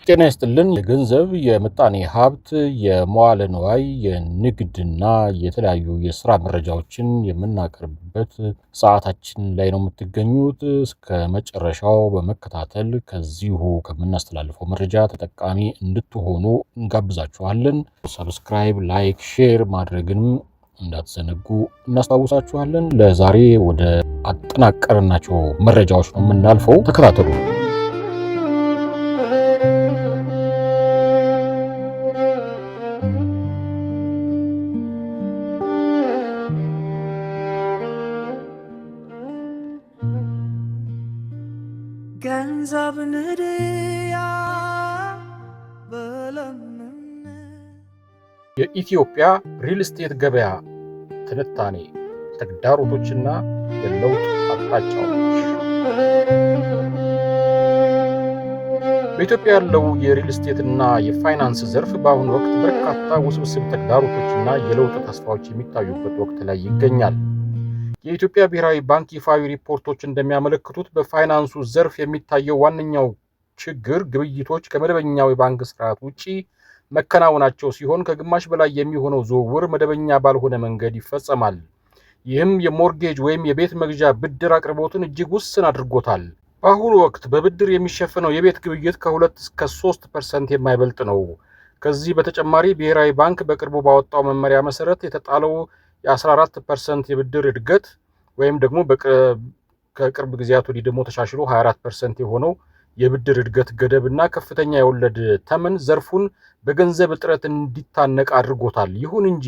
ጤና ይስጥልን። የገንዘብ የምጣኔ ሀብት የመዋለ ንዋይ የንግድና የተለያዩ የስራ መረጃዎችን የምናቀርብበት ሰዓታችን ላይ ነው የምትገኙት። እስከ መጨረሻው በመከታተል ከዚሁ ከምናስተላልፈው መረጃ ተጠቃሚ እንድትሆኑ እንጋብዛችኋለን። ሰብስክራይብ፣ ላይክ፣ ሼር ማድረግንም እንዳትዘነጉ እናስታውሳችኋለን። ለዛሬ ወደ አጠናቀርናቸው መረጃዎች ነው የምናልፈው። ተከታተሉ። ገንዘብ ንድያ የኢትዮጵያ ሪል ስቴት ገበያ ትንታኔ፣ ተግዳሮቶችና የለውጥ አቅጣጫዎች። በኢትዮጵያ ያለው የሪል ስቴትና የፋይናንስ ዘርፍ በአሁኑ ወቅት በርካታ ውስብስብ ተግዳሮቶችና የለውጥ ተስፋዎች የሚታዩበት ወቅት ላይ ይገኛል። የኢትዮጵያ ብሔራዊ ባንክ ይፋዊ ሪፖርቶች እንደሚያመለክቱት በፋይናንሱ ዘርፍ የሚታየው ዋነኛው ችግር ግብይቶች ከመደበኛው የባንክ ስርዓት ውጪ መከናወናቸው ሲሆን ከግማሽ በላይ የሚሆነው ዝውውር መደበኛ ባልሆነ መንገድ ይፈጸማል። ይህም የሞርጌጅ ወይም የቤት መግዣ ብድር አቅርቦትን እጅግ ውስን አድርጎታል። በአሁኑ ወቅት በብድር የሚሸፈነው የቤት ግብይት ከ2 እስከ 3% የማይበልጥ ነው። ከዚህ በተጨማሪ ብሔራዊ ባንክ በቅርቡ ባወጣው መመሪያ መሰረት የተጣለው የ14% የብድር እድገት ወይም ደግሞ ከቅርብ ጊዜያት ወዲህ ደግሞ ተሻሽሎ 24% የሆነው የብድር እድገት ገደብ እና ከፍተኛ የወለድ ተመን ዘርፉን በገንዘብ እጥረት እንዲታነቅ አድርጎታል። ይሁን እንጂ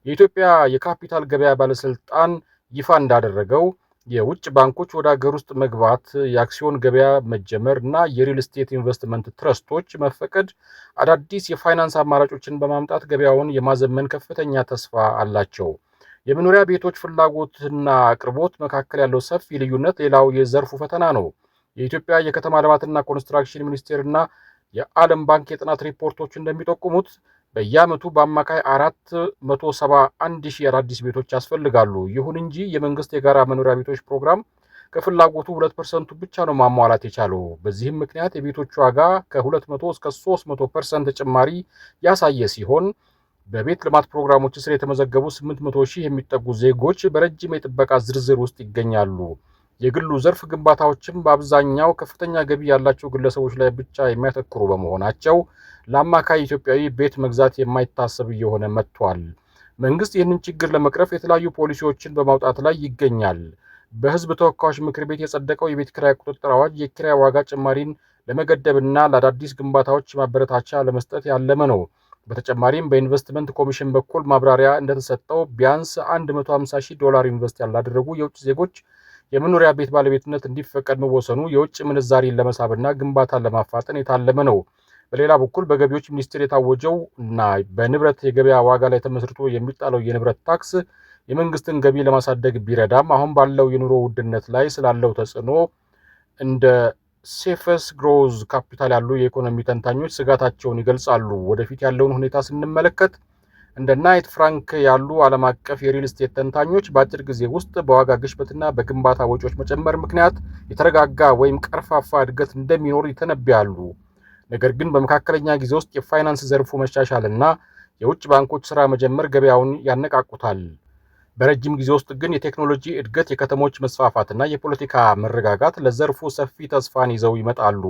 የኢትዮጵያ የካፒታል ገበያ ባለስልጣን ይፋ እንዳደረገው የውጭ ባንኮች ወደ ሀገር ውስጥ መግባት፣ የአክሲዮን ገበያ መጀመር እና የሪል ስቴት ኢንቨስትመንት ትረስቶች መፈቀድ አዳዲስ የፋይናንስ አማራጮችን በማምጣት ገበያውን የማዘመን ከፍተኛ ተስፋ አላቸው። የመኖሪያ ቤቶች ፍላጎትና አቅርቦት መካከል ያለው ሰፊ ልዩነት ሌላው የዘርፉ ፈተና ነው። የኢትዮጵያ የከተማ ልማትና ኮንስትራክሽን ሚኒስቴርና የዓለም ባንክ የጥናት ሪፖርቶች እንደሚጠቁሙት በየዓመቱ በአማካይ 471,000 አዳዲስ ቤቶች ያስፈልጋሉ። ይሁን እንጂ የመንግስት የጋራ መኖሪያ ቤቶች ፕሮግራም ከፍላጎቱ 2% ብቻ ነው ማሟላት የቻለው። በዚህም ምክንያት የቤቶች ዋጋ ከ200 እስከ 300% ጭማሪ ያሳየ ሲሆን በቤት ልማት ፕሮግራሞች ስር የተመዘገቡ 800,000 የሚጠጉ ዜጎች በረጅም የጥበቃ ዝርዝር ውስጥ ይገኛሉ። የግሉ ዘርፍ ግንባታዎችም በአብዛኛው ከፍተኛ ገቢ ያላቸው ግለሰቦች ላይ ብቻ የሚያተኩሩ በመሆናቸው ለአማካይ ኢትዮጵያዊ ቤት መግዛት የማይታሰብ እየሆነ መጥቷል። መንግስት ይህንን ችግር ለመቅረፍ የተለያዩ ፖሊሲዎችን በማውጣት ላይ ይገኛል። በህዝብ ተወካዮች ምክር ቤት የጸደቀው የቤት ኪራይ ቁጥጥር አዋጅ የኪራይ ዋጋ ጭማሪን ለመገደብና ለአዳዲስ ግንባታዎች ማበረታቻ ለመስጠት ያለመ ነው። በተጨማሪም በኢንቨስትመንት ኮሚሽን በኩል ማብራሪያ እንደተሰጠው ቢያንስ $150,000 ኢንቨስት ያላደረጉ የውጭ ዜጎች የመኖሪያ ቤት ባለቤትነት እንዲፈቀድ መወሰኑ የውጭ ምንዛሪን ለመሳብና ግንባታን ለማፋጠን የታለመ ነው። በሌላ በኩል በገቢዎች ሚኒስቴር የታወጀው እና በንብረት የገበያ ዋጋ ላይ ተመስርቶ የሚጣለው የንብረት ታክስ የመንግስትን ገቢ ለማሳደግ ቢረዳም አሁን ባለው የኑሮ ውድነት ላይ ስላለው ተጽዕኖ እንደ ሴፈስ ግሮዝ ካፒታል ያሉ የኢኮኖሚ ተንታኞች ስጋታቸውን ይገልጻሉ። ወደፊት ያለውን ሁኔታ ስንመለከት እንደ ናይት ፍራንክ ያሉ ዓለም አቀፍ የሪል ስቴት ተንታኞች በአጭር ጊዜ ውስጥ በዋጋ ግሽበትና በግንባታ ወጪዎች መጨመር ምክንያት የተረጋጋ ወይም ቀርፋፋ እድገት እንደሚኖር ይተነብያሉ። ነገር ግን በመካከለኛ ጊዜ ውስጥ የፋይናንስ ዘርፉ መሻሻልና የውጭ ባንኮች ስራ መጀመር ገበያውን ያነቃቁታል። በረጅም ጊዜ ውስጥ ግን የቴክኖሎጂ እድገት፣ የከተሞች መስፋፋትና የፖለቲካ መረጋጋት ለዘርፉ ሰፊ ተስፋን ይዘው ይመጣሉ።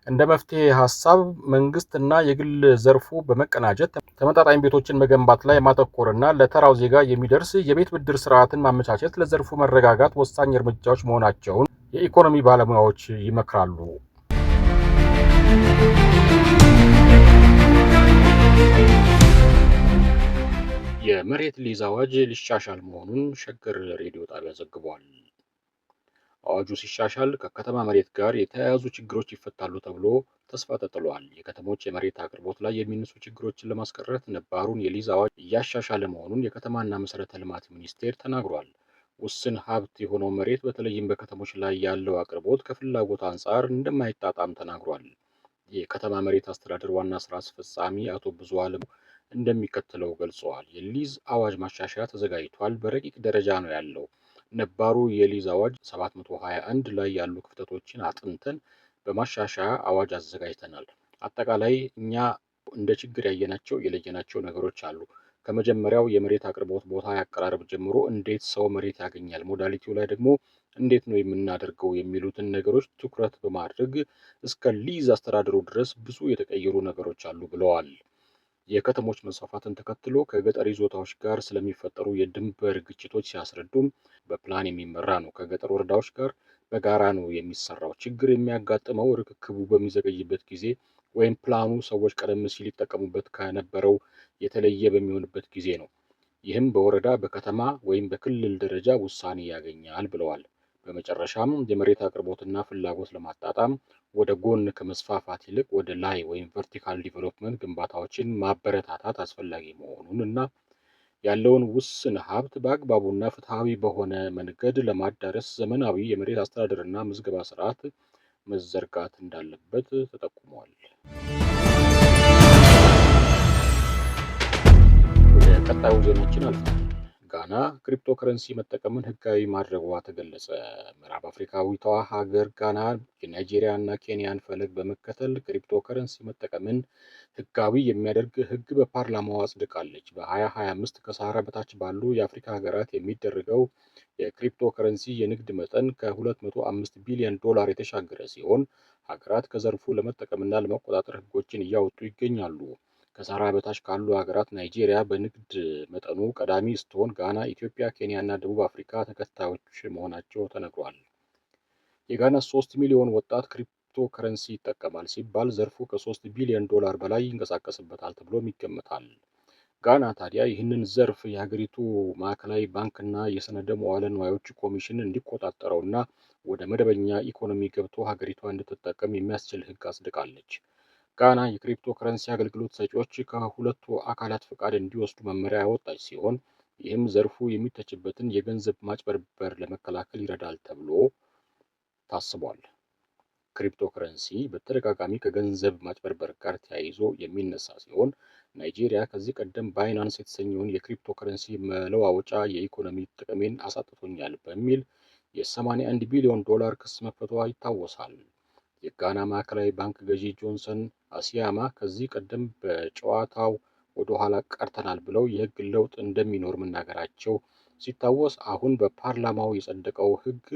እንደ መፍትሄ ሀሳብ መንግስትና የግል ዘርፉ በመቀናጀት ተመጣጣኝ ቤቶችን መገንባት ላይ ማተኮርና ለተራው ዜጋ የሚደርስ የቤት ብድር ስርዓትን ማመቻቸት ለዘርፉ መረጋጋት ወሳኝ እርምጃዎች መሆናቸውን የኢኮኖሚ ባለሙያዎች ይመክራሉ። የመሬት ሊዝ አዋጅ ሊሻሻል መሆኑን ሸገር ሬዲዮ ጣቢያ ዘግቧል። አዋጁ ሲሻሻል ከከተማ መሬት ጋር የተያያዙ ችግሮች ይፈታሉ ተብሎ ተስፋ ተጥሏል። የከተሞች የመሬት አቅርቦት ላይ የሚነሱ ችግሮችን ለማስቀረት ነባሩን የሊዝ አዋጅ እያሻሻለ መሆኑን የከተማና መሰረተ ልማት ሚኒስቴር ተናግሯል። ውስን ሀብት የሆነው መሬት በተለይም በከተሞች ላይ ያለው አቅርቦት ከፍላጎት አንጻር እንደማይጣጣም ተናግሯል። የከተማ መሬት አስተዳደር ዋና ስራ አስፈጻሚ አቶ ብዙአለም እንደሚከተለው ገልጸዋል። የሊዝ አዋጅ ማሻሻያ ተዘጋጅቷል፣ በረቂቅ ደረጃ ነው ያለው። ነባሩ የሊዝ አዋጅ 721 ላይ ያሉ ክፍተቶችን አጥንተን በማሻሻያ አዋጅ አዘጋጅተናል። አጠቃላይ እኛ እንደ ችግር ያየናቸው የለየናቸው ነገሮች አሉ። ከመጀመሪያው የመሬት አቅርቦት ቦታ አቀራረብ ጀምሮ እንዴት ሰው መሬት ያገኛል፣ ሞዳሊቲው ላይ ደግሞ እንዴት ነው የምናደርገው የሚሉትን ነገሮች ትኩረት በማድረግ እስከ ሊዝ አስተዳደሩ ድረስ ብዙ የተቀየሩ ነገሮች አሉ ብለዋል። የከተሞች መስፋፋትን ተከትሎ ከገጠር ይዞታዎች ጋር ስለሚፈጠሩ የድንበር ግጭቶች ሲያስረዱም በፕላን የሚመራ ነው። ከገጠር ወረዳዎች ጋር በጋራ ነው የሚሰራው። ችግር የሚያጋጥመው ርክክቡ በሚዘገይበት ጊዜ ወይም ፕላኑ ሰዎች ቀደም ሲል ይጠቀሙበት ከነበረው የተለየ በሚሆንበት ጊዜ ነው። ይህም በወረዳ በከተማ ወይም በክልል ደረጃ ውሳኔ ያገኛል ብለዋል። በመጨረሻም የመሬት አቅርቦትና ፍላጎት ለማጣጣም ወደ ጎን ከመስፋፋት ይልቅ ወደ ላይ ወይም ቨርቲካል ዲቨሎፕመንት ግንባታዎችን ማበረታታት አስፈላጊ መሆኑን እና ያለውን ውስን ሀብት በአግባቡና ፍትሐዊ በሆነ መንገድ ለማዳረስ ዘመናዊ የመሬት አስተዳደርና ምዝገባ ስርዓት መዘርጋት እንዳለበት ተጠቁሟል። ወደ ቀጣዩ ዜናችን አልፈናል። ጋና ክሪፕቶ ከረንሲ መጠቀምን ህጋዊ ማድረጓ ተገለጸ። ምዕራብ አፍሪካዊቷ ሀገር ጋና የናይጄሪያ እና ኬንያን ፈለግ በመከተል ክሪፕቶ ከረንሲ መጠቀምን ህጋዊ የሚያደርግ ህግ በፓርላማው አጽድቃለች። በ2025 ከሰሃራ በታች ባሉ የአፍሪካ ሀገራት የሚደረገው የክሪፕቶ ከረንሲ የንግድ መጠን ከ205 ቢሊዮን ዶላር የተሻገረ ሲሆን ሀገራት ከዘርፉ ለመጠቀምና ለመቆጣጠር ህጎችን እያወጡ ይገኛሉ። ከሰሃራ በታች ካሉ ሀገራት ናይጄሪያ በንግድ መጠኑ ቀዳሚ ስትሆን ጋና፣ ኢትዮጵያ፣ ኬንያ እና ደቡብ አፍሪካ ተከታዮች መሆናቸው ተነግሯል። የጋና 3 ሚሊዮን ወጣት ክሪፕቶ ከረንሲ ይጠቀማል ሲባል ዘርፉ ከ3 ቢሊዮን ዶላር በላይ ይንቀሳቀስበታል ተብሎም ይገመታል። ጋና ታዲያ ይህንን ዘርፍ የሀገሪቱ ማዕከላዊ ባንክና የሰነደ መዋለ ንዋዮች ኮሚሽን እንዲቆጣጠረውና ወደ መደበኛ ኢኮኖሚ ገብቶ ሀገሪቷ እንድትጠቀም የሚያስችል ህግ አጽድቃለች። ጋና የክሪፕቶ ከረንሲ አገልግሎት ሰጪዎች ከሁለቱ አካላት ፈቃድ እንዲወስዱ መመሪያ ያወጣች ሲሆን ይህም ዘርፉ የሚተችበትን የገንዘብ ማጭበርበር ለመከላከል ይረዳል ተብሎ ታስቧል። ክሪፕቶ ከረንሲ በተደጋጋሚ ከገንዘብ ማጭበርበር ጋር ተያይዞ የሚነሳ ሲሆን ናይጄሪያ ከዚህ ቀደም ባይናንስ የተሰኘውን የክሪፕቶ ከረንሲ መለዋወጫ የኢኮኖሚ ጥቅሜን አሳጥቶኛል በሚል የ81 ቢሊዮን ዶላር ክስ መክፈቷ ይታወሳል። የጋና ማዕከላዊ ባንክ ገዢ ጆንሰን አሲያማ ከዚህ ቀደም በጨዋታው ወደ ኋላ ቀርተናል ብለው የህግ ለውጥ እንደሚኖር መናገራቸው ሲታወስ አሁን በፓርላማው የጸደቀው ህግ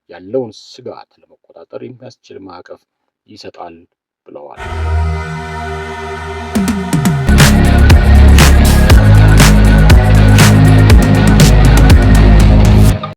ያለውን ስጋት ለመቆጣጠር የሚያስችል ማዕቀፍ ይሰጣል ብለዋል።